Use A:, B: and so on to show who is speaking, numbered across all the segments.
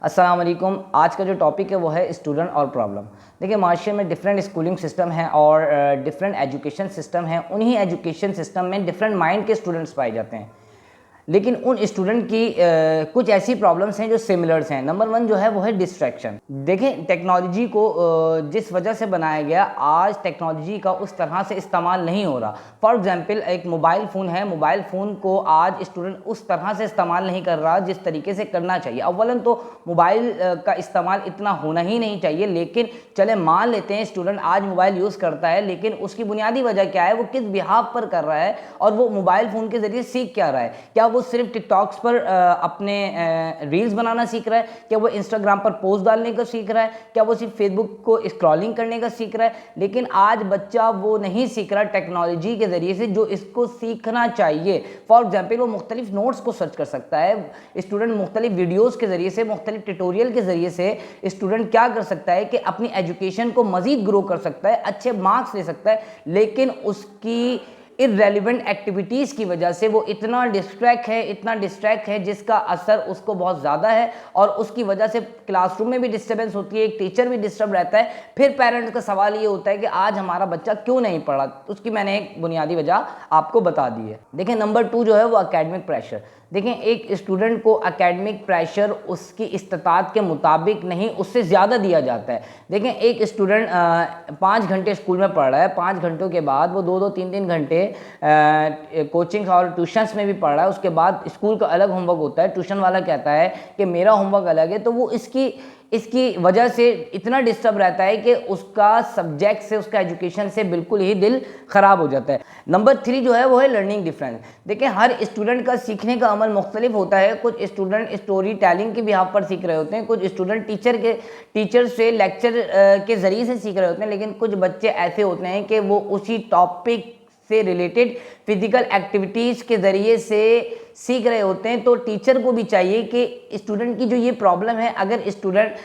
A: अस्सलाम वालेकुम। आज का जो टॉपिक है वो है स्टूडेंट और प्रॉब्लम। देखिए, माशरे में डिफरेंट स्कूलिंग सिस्टम है और डिफरेंट एजुकेशन सिस्टम है। उन्हीं एजुकेशन सिस्टम में डिफरेंट माइंड के स्टूडेंट्स पाए जाते हैं, लेकिन उन स्टूडेंट की कुछ ऐसी प्रॉब्लम्स हैं जो सिमिलर्स हैं। नंबर 1 जो है वो है डिस्ट्रैक्शन। देखें, टेक्नोलॉजी को जिस वजह से बनाया गया, आज टेक्नोलॉजी का उस तरह से इस्तेमाल नहीं हो रहा। फॉर एग्जांपल, एक मोबाइल फ़ोन है, मोबाइल फ़ोन को आज स्टूडेंट उस तरह से इस्तेमाल नहीं कर रहा जिस तरीके से करना चाहिए। अव्वलन तो मोबाइल का इस्तेमाल इतना होना ही नहीं चाहिए, लेकिन चले मान लेते हैं स्टूडेंट आज मोबाइल यूज़ करता है, लेकिन उसकी बुनियादी वजह क्या है, वो किस बिहाफ पर कर रहा है और वो मोबाइल फ़ोन के ज़रिए सीख क्या रहा है। क्या वो सिर्फ टिकटॉक्स पर अपने रील्स बनाना सीख रहा है? क्या वो इंस्टाग्राम पर पोस्ट डालने का सीख रहा है? क्या वो सिर्फ फेसबुक को स्क्रॉलिंग करने का सीख रहा है? लेकिन आज बच्चा वो नहीं सीख रहा टेक्नोलॉजी के ज़रिए से जो इसको सीखना चाहिए। फॉर एग्जाम्पल, वो मुख्तलिफ नोट्स को सर्च कर सकता है। स्टूडेंट मुख्तलिफ वीडियोज़ के ज़रिए से, मुख्तलिफ ट्यूटोरियल के ज़रिए से स्टूडेंट क्या कर सकता है कि अपनी एजुकेशन को मज़ीद ग्रो कर सकता है, अच्छे मार्क्स ले सकता है। लेकिन उसकी इररेलेवेंट एक्टिविटीज़ की वजह से वो इतना डिस्ट्रैक्ट है जिसका असर उसको बहुत ज़्यादा है और उसकी वजह से क्लासरूम में भी डिस्टर्बेंस होती है, एक टीचर भी डिस्टर्ब रहता है। फिर पेरेंट्स का सवाल ये होता है कि आज हमारा बच्चा क्यों नहीं पढ़ा। तो उसकी मैंने एक बुनियादी वजह आपको बता दी है। देखें, नंबर 2 जो है वो एकेडमिक प्रेशर। देखें, एक स्टूडेंट को एकेडमिक प्रेशर उसकी इस्तात के मुताबिक नहीं, उससे ज़्यादा दिया जाता है। देखें, एक स्टूडेंट 5 घंटे स्कूल में पढ़ रहा है, 5 घंटों के बाद वो 2-2, 3-3 घंटे कोचिंग और ट्यूशन्स में भी पढ़ रहा है। उसके बाद स्कूल का अलग होमवर्क होता है, ट्यूशन वाला कहता है कि मेरा होमवर्क अलग है, तो वो इसकी वजह से इतना डिस्टर्ब रहता है कि उसका सब्जेक्ट से, उसका एजुकेशन से बिल्कुल ही दिल ख़राब हो जाता है। नंबर 3 जो है वो है लर्निंग डिफरेंस। देखिए, हर स्टूडेंट का सीखने का अमल मुख्तलिफ होता है। कुछ स्टूडेंट स्टोरी टेलिंग के बिहाफ पर सीख रहे होते हैं, कुछ स्टूडेंट टीचर से लेक्चर के ज़रिए से सीख रहे होते हैं, लेकिन कुछ बच्चे ऐसे होते हैं कि वो उसी टॉपिक से रिलेटेड फिजिकल एक्टिविटीज़ के ज़रिए से सीख रहे होते हैं। तो टीचर को भी चाहिए कि स्टूडेंट की जो ये प्रॉब्लम है, अगर स्टूडेंट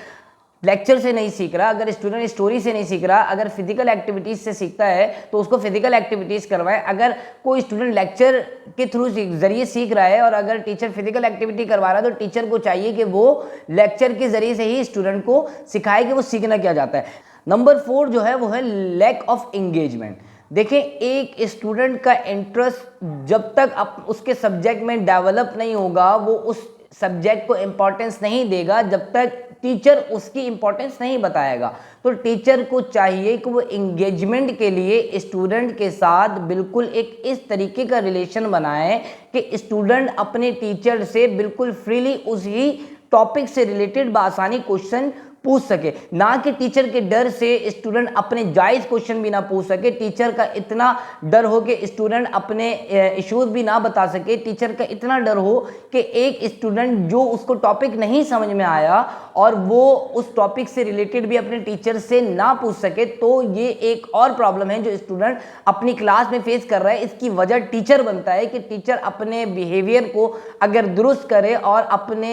A: लेक्चर से नहीं सीख रहा, अगर स्टूडेंट स्टोरी से नहीं सीख रहा, अगर फिजिकल एक्टिविटीज़ से सीखता है तो उसको फिजिकल एक्टिविटीज़ करवाएं। अगर कोई स्टूडेंट लेक्चर के थ्रू ज़रिए सीख रहा है और अगर टीचर फिजिकल एक्टिविटी करवा रहा है, तो टीचर को चाहिए कि वो लेक्चर के ज़रिए से ही स्टूडेंट को सिखाए कि वो सीखना क्या चाहता है। नंबर 4 जो है वो है लैक ऑफ एंगेजमेंट। देखें, एक स्टूडेंट का इंटरेस्ट जब तक उसके सब्जेक्ट में डेवलप नहीं होगा, वो उस सब्जेक्ट को इम्पोर्टेंस नहीं देगा जब तक टीचर उसकी इम्पोर्टेंस नहीं बताएगा। तो टीचर को चाहिए कि वो इंगेजमेंट के लिए स्टूडेंट के साथ बिल्कुल एक इस तरीके का रिलेशन बनाए कि स्टूडेंट अपने टीचर से बिल्कुल फ्रीली उसी टॉपिक से रिलेटेड बासानी क्वेश्चन पूछ सके, ना कि टीचर के डर से स्टूडेंट अपने जायज़ क्वेश्चन भी ना पूछ सके। टीचर का इतना डर हो कि स्टूडेंट अपने इश्यूज भी ना बता सके। टीचर का इतना डर हो कि एक स्टूडेंट जो उसको टॉपिक नहीं समझ में आया और वो उस टॉपिक से रिलेटेड भी अपने टीचर से ना पूछ सके। तो ये एक और प्रॉब्लम है जो स्टूडेंट अपनी क्लास में फेस कर रहा है। इसकी वजह टीचर बनता है कि टीचर अपने बिहेवियर को अगर दुरुस्त करे और अपने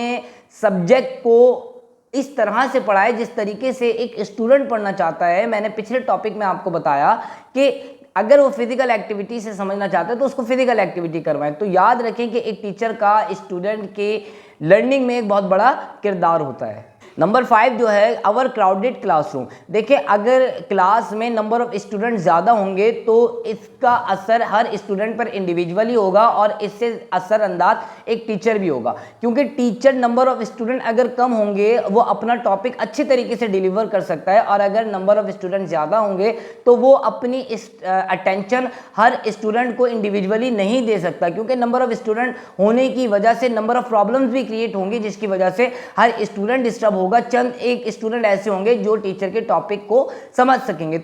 A: सब्जेक्ट को इस तरह से पढ़ाए जिस तरीके से एक स्टूडेंट पढ़ना चाहता है। मैंने पिछले टॉपिक में आपको बताया कि अगर वो फिजिकल एक्टिविटी से समझना चाहता है तो उसको फिजिकल एक्टिविटी करवाएं। तो याद रखें कि एक टीचर का स्टूडेंट के लर्निंग में एक बहुत बड़ा किरदार होता है। नंबर 5 जो है अवर क्राउडेड क्लासरूम। देखिए, अगर क्लास में नंबर ऑफ स्टूडेंट ज़्यादा होंगे तो इसका असर हर स्टूडेंट पर इंडिविजुअली होगा और इससे असरअंदाज एक टीचर भी होगा, क्योंकि टीचर नंबर ऑफ स्टूडेंट अगर कम होंगे वो अपना टॉपिक अच्छे तरीके से डिलीवर कर सकता है, और अगर नंबर ऑफ स्टूडेंट ज़्यादा होंगे तो वो अपनी अटेंशन हर स्टूडेंट को इंडिविजुअली नहीं दे सकता, क्योंकि नंबर ऑफ स्टूडेंट होने की वजह से नंबर ऑफ प्रॉब्लम्स भी क्रिएट होंगी, जिसकी वजह से हर स्टूडेंट डिस्टर्ब होगा। चंद एक स्टूडेंट ऐसे होंगे जो टीचर के टॉपिक को समझ सकेंगे।